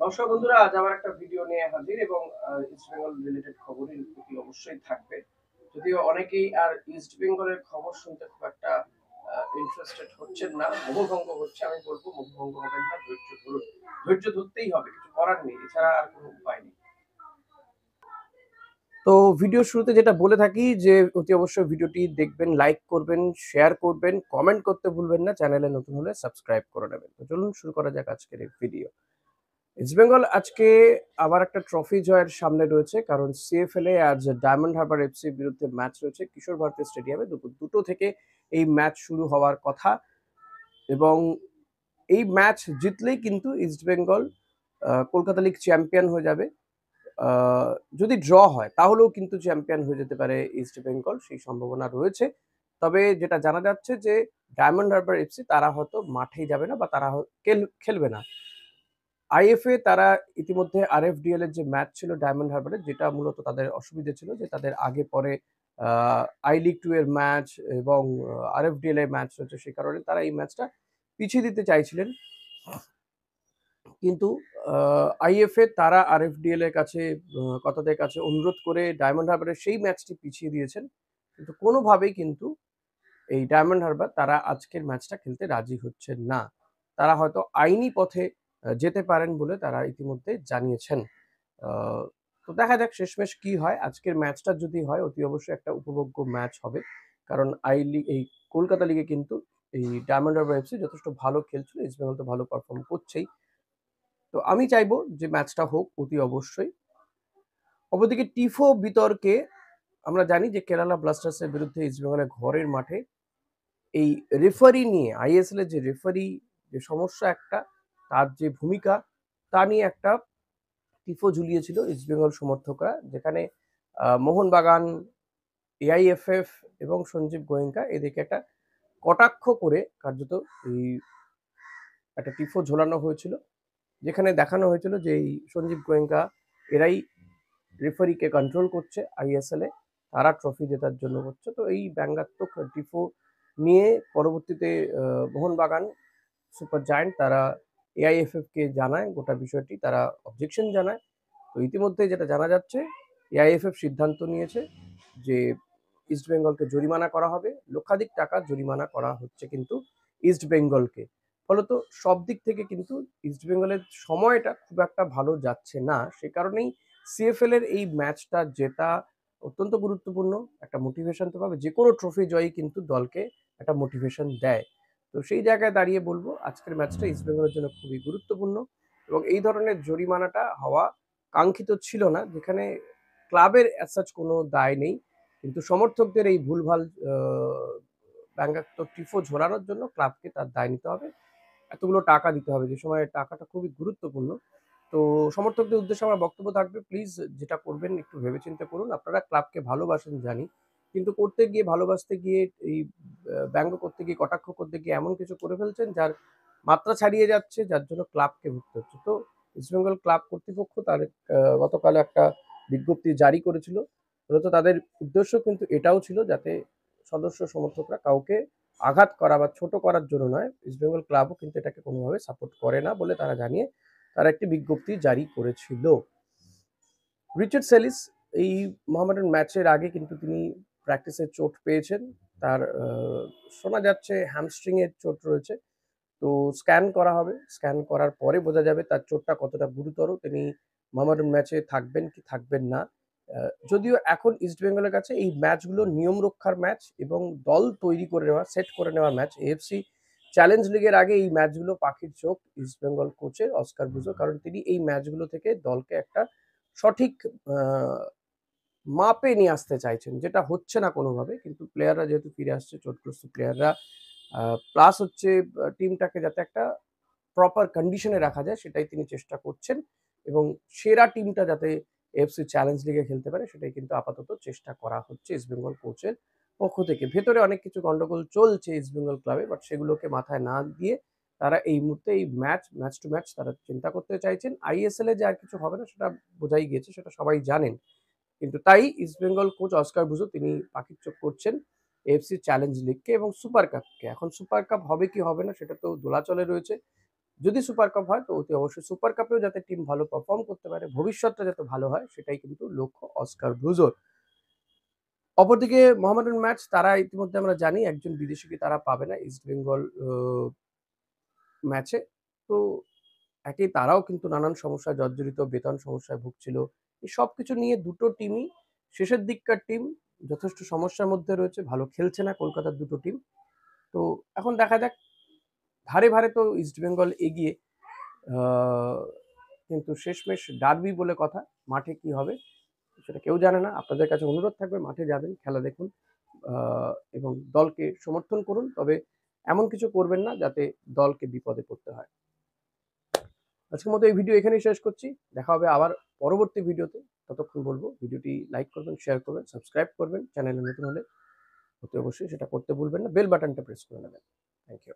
নমস্কার বন্ধুরা, আজ আবার একটা ভিডিও নিয়ে হাজির এবং ইস্ট বেঙ্গল রিলেটেড খবরের প্রতি অবশ্যই থাকবে। যদিও অনেকেই আর ইস্ট বেঙ্গলের খবর শুনতে খুব একটা ইন্টারেস্টেড হচ্ছেন না, মোহভঙ্গ হচ্ছে। আমি বলবো মোহভঙ্গ হবেন না, ধৈর্য ধরুন। ধৈর্য ধরতেই হবে, কিছু করার নেই, এছাড়া আর কোনো উপায় নেই। তো ভিডিও শুরুতে যেটা বলে থাকি যে অতি অবশ্যই ভিডিওটি দেখবেন, লাইক করবেন, শেয়ার করবেন, কমেন্ট করতে ভুলবেন না, চ্যানেলে নতুন হলে সাবস্ক্রাইব করে নেবেন। তো চলুন শুরু করা যাক আজকের এই ভিডিও। ইস্টবেঙ্গল আজকে আবার একটা ট্রফি জয়ের সামনে রয়েছে, কারণ সিএফএল এ আজ ডায়মন্ড হারবার এফসির বিরুদ্ধে ম্যাচ রয়েছে কিশোর ভারতী স্টেডিয়ামে। দুপুর 2টো থেকে এই ম্যাচ শুরু হওয়ার কথা এবং এই ম্যাচ জিতলেই কিন্তু ইস্টবেঙ্গল কলকাতা লিগ চ্যাম্পিয়ন হয়ে যাবে। আহ, যদি ড্র হয় তাহলেও কিন্তু চ্যাম্পিয়ন হয়ে যেতে পারে ইস্টবেঙ্গল, সেই সম্ভাবনা রয়েছে। তবে যেটা জানা যাচ্ছে যে ডায়মন্ড হারবার এফসি তারা হয়তো মাঠেই যাবে না বা তারা খেলবে না। আইএফএ তারা ইতিমধ্যে আরএফডিএল এর যে ম্যাচ ছিল ডায়মন্ড হারবারে, যেটা মূলত তাদের অসুবিধা ছিল যে তাদের আগে পরে আই লিগ 2 এর ম্যাচ এবং আরএফডিএল এর ম্যাচ রয়েছে, সেই কারণে তারা এই ম্যাচটা পিছিয়ে দিতে চাইছিলেন। কিন্তু আইএফএ তারা আরএফডিএল এর কাছে তাদের কাছে অনুরোধ করে ডায়মন্ড হারবারের সেই ম্যাচটি পিছিয়ে দিয়েছেন, কিন্তু কোনোভাবেই কিন্তু এই ডায়মন্ড হারবার তারা আজকের ম্যাচটা খেলতে রাজি হচ্ছেন না। তারা হয়তো আইনি পথে যেতে পারেন বলে তারা ইতিমধ্যে জানিয়েছেন। আহ, তো দেখা যাক শেষমেশ কি হয়। আজকের ম্যাচটা যদি হয় অতি অবশ্যই একটা উপভোগ্য ম্যাচ হবে, কারণ আই লিগ এই কলকাতা লিগে কিন্তু এই ডায়মন্ড হারবার এফসি যথেষ্ট ভালো খেলছিল, ইস্ট বেঙ্গল তো ভালো পারফর্ম করছেই। তো আমি চাইবো যে ম্যাচটা হোক অতি অবশ্যই। অপরদিকে টিফো বিতর্কে আমরা জানি যে কেরালা ব্লাস্টার্সের বিরুদ্ধে ইস্ট বেঙ্গলের ঘরের মাঠে এই রেফারি নিয়ে, আইএসএল এর যে রেফারি, যে সমস্যা একটা, তার যে ভূমিকা, তা নিয়ে একটা টিফো ঝুলিয়েছিল ইস্টবেঙ্গল সমর্থকরা, যেখানে মোহনবাগান, এআইএফএফ এবং সঞ্জীব গোয়েঙ্কা এদেরকে একটা কটাক্ষ করে কার্যত এই একটা টিফো ঝোলানো হয়েছিল, যেখানে দেখানো হয়েছিল যে এই সঞ্জীব গোয়েঙ্কা এরাই রেফারিকে কন্ট্রোল করছে আইএসএল এ, তারা ট্রফি জেতার জন্য করছে। তো এই ব্যঙ্গাত্মক টিফো নিয়ে পরবর্তীতে মোহনবাগান সুপার জায়ান্ট তারা এআইএফএফ কে জানায় গোটা বিষয়টি, তারা অবজেকশন জানায়। তো ইতিমধ্যে যেটা জানা যাচ্ছে, এআইএফএফ সিদ্ধান্ত নিয়েছে যে ইস্ট বেঙ্গলকে জরিমানা করা হবে, লক্ষাধিক টাকা জরিমানা করা হচ্ছে কিন্তু ইস্ট বেঙ্গলকে। ফলত সব দিক থেকে কিন্তু ইস্ট বেঙ্গলের সময়টা খুব একটা ভালো যাচ্ছে না, সে কারণেই সিএফএল এর এই ম্যাচটা জেতা অত্যন্ত গুরুত্বপূর্ণ। একটা মোটিভেশন তো পাবে, যে কোনো ট্রফি জয়ই কিন্তু দলকে একটা মোটিভেশন দেয়। তো সেই জায়গায় দাঁড়িয়ে বলবো আজকের ম্যাচটা ইস্ট বেঙ্গলের জন্য খুবই গুরুত্বপূর্ণ এবং এই ধরনের জরিমানাটা হওয়া কাঙ্ক্ষিত ছিল না, যেখানে ক্লাবের অ্যাজ কোনো দায় নেই, কিন্তু সমর্থকদের এই ভুলভাল ব্যঙ্গাত্মক টিফো ঝোলানোর জন্য ক্লাবকে তার দায় নিতে হবে, এতগুলো টাকা দিতে হবে, যে সময় টাকাটা খুবই গুরুত্বপূর্ণ। তো সমর্থকদের উদ্দেশ্যে আমার বক্তব্য থাকবে, প্লিজ যেটা করবেন একটু ভেবেচিন্তে করুন। আপনারা ক্লাবকে ভালোবাসেন জানি, কিন্তু করতে গিয়ে, ভালোবাসতে গিয়ে, এই ব্যঙ্গ করতে গিয়ে, কটাক্ষ করতে গিয়ে এমন কিছু করে ফেলছেন যার মাত্রা ছাড়িয়ে যাচ্ছে, যার জন্য ক্লাবকে ভুগতে হচ্ছে। তো ইস্টবেঙ্গল ক্লাব কর্তৃপক্ষ তার গতকাল একটা বিজ্ঞপ্তি জারি করেছিল। মূলত তাদের উদ্দেশ্য কিন্তু এটাও ছিল যাতে সদস্য সমর্থকরা কাউকে আঘাত করা বা ছোট করার জন্য নয়। ইস্টবেঙ্গল ক্লাবও কিন্তু এটাকে কোনোভাবে সাপোর্ট করে না বলে তারা জানিয়ে তারা একটি বিজ্ঞপ্তি জারি করেছিল। রিচার্ড সেলিস এই মোহামেডান ম্যাচের আগে কিন্তু তিনি প্র্যাকটিসে চোট পেয়েছেন। তার শোনা যাচ্ছে হ্যামস্ট্রিং এর চোট রয়েছে। তো স্ক্যান করা হবে, স্ক্যান করার পরে বোঝা যাবে তার চোটটা কতটা গুরুতর, তিনি মোহামেডান ম্যাচে থাকবেন কি থাকবেন না। যদিও এখন ইস্টবেঙ্গলের কাছে এই ম্যাচগুলো নিয়ম রক্ষার ম্যাচ এবং দল তৈরি করে নেওয়া, সেট করে নেওয়া ম্যাচ। এএফসি চ্যালেঞ্জ লিগের আগে এই ম্যাচগুলো পাখির চোখ ইস্টবেঙ্গল কোচের অস্কার বুজো, কারণ তিনি এই ম্যাচগুলো থেকে দলকে একটা সঠিক আহ, মাপে নিয়ে আসতে চাইছেন, যেটা হচ্ছে না কোনোভাবে। কিন্তু প্লেয়াররা যেহেতু ফিরে আসছে, চোটগ্রস্ত প্লেয়াররা, প্লাস হচ্ছে টিমটাকে যাতে একটা প্রপার কন্ডিশনে রাখা যায় সেটাই তিনি চেষ্টা করছেন, এবং সেরা টিমটা যাতে এফসি চ্যালেঞ্জ লিগে খেলতে পারে সেটাই কিন্তু আপাতত চেষ্টা করা হচ্ছে ইস্টবেঙ্গল কোচের পক্ষ থেকে। ভেতরে অনেক কিছু গন্ডগোল চলছে ইস্টবেঙ্গল ক্লাবে, বাট সেগুলোকে মাথায় না দিয়ে তারা এই মুহূর্তে এই ম্যাচ টু ম্যাচ তারা চিন্তা করতে চাইছেন। আইএসএল এ যে আর কিছু হবে না সেটা বোঝাই গিয়েছে, সেটা সবাই জানেন। কিন্তু তাই ইস্টবেঙ্গল কোচ অস্কার বুজো তিনি পাখির চোখ করছেন এফসি চ্যালেঞ্জ লিগকে এবং সুপার কাপকে। এখন সুপার কাপ হবে কি হবে না সেটা তো দোলাচলে রয়েছে। যদি সুপার কাপ হয় তো অতি অবশ্যই সুপার কাপেও যাতে টিম ভালো পারফর্ম করতে পারে, ভবিষ্যৎটা যাতে ভালো হয়, সেটাই কিন্তু লক্ষ্য অস্কার ব্রুজোর। অপরদিকে মোহামেডান ম্যাচ তারা ইতিমধ্যে আমরা জানি একজন বিদেশিকে তারা পাবে না ইস্ট বেঙ্গল ম্যাচে। তো একেই তারাও কিন্তু নানান সমস্যায় জর্জরিত, বেতন সমস্যায় ভুগছিল। এই সবকিছু নিয়ে দুটো টিমই শেষের দিককার টিম যথেষ্ট সমস্যার মধ্যে রয়েছে, ভালো খেলছে না কলকাতার দুটো টিম। তো এখন দেখা যাক, ধারে ভারে তো ইস্ট বেঙ্গল এগিয়ে, কিন্তু শেষমেশ ডার্বি বলে কথা, মাঠে কি হবে সেটা কেউ জানে না। আপনাদের কাছে অনুরোধ থাকবে মাঠে যাবেন, খেলা দেখুন এবং দলকে সমর্থন করুন, তবে এমন কিছু করবেন না যাতে দলকে বিপদে পড়তে হয়। আজকের মতো এই ভিডিও এখানেই শেষ করছি, দেখা হবে আবার পরবর্তী ভিডিওতে। ততক্ষণ বলবো ভিডিওটি লাইক করবেন, শেয়ার করবেন, সাবস্ক্রাইব করবেন, চ্যানেলে নতুন হলে অতি অবশ্যই সেটা করতে ভুলবেন না, বেল বাটনটা প্রেস করে নেবেন। Thank you.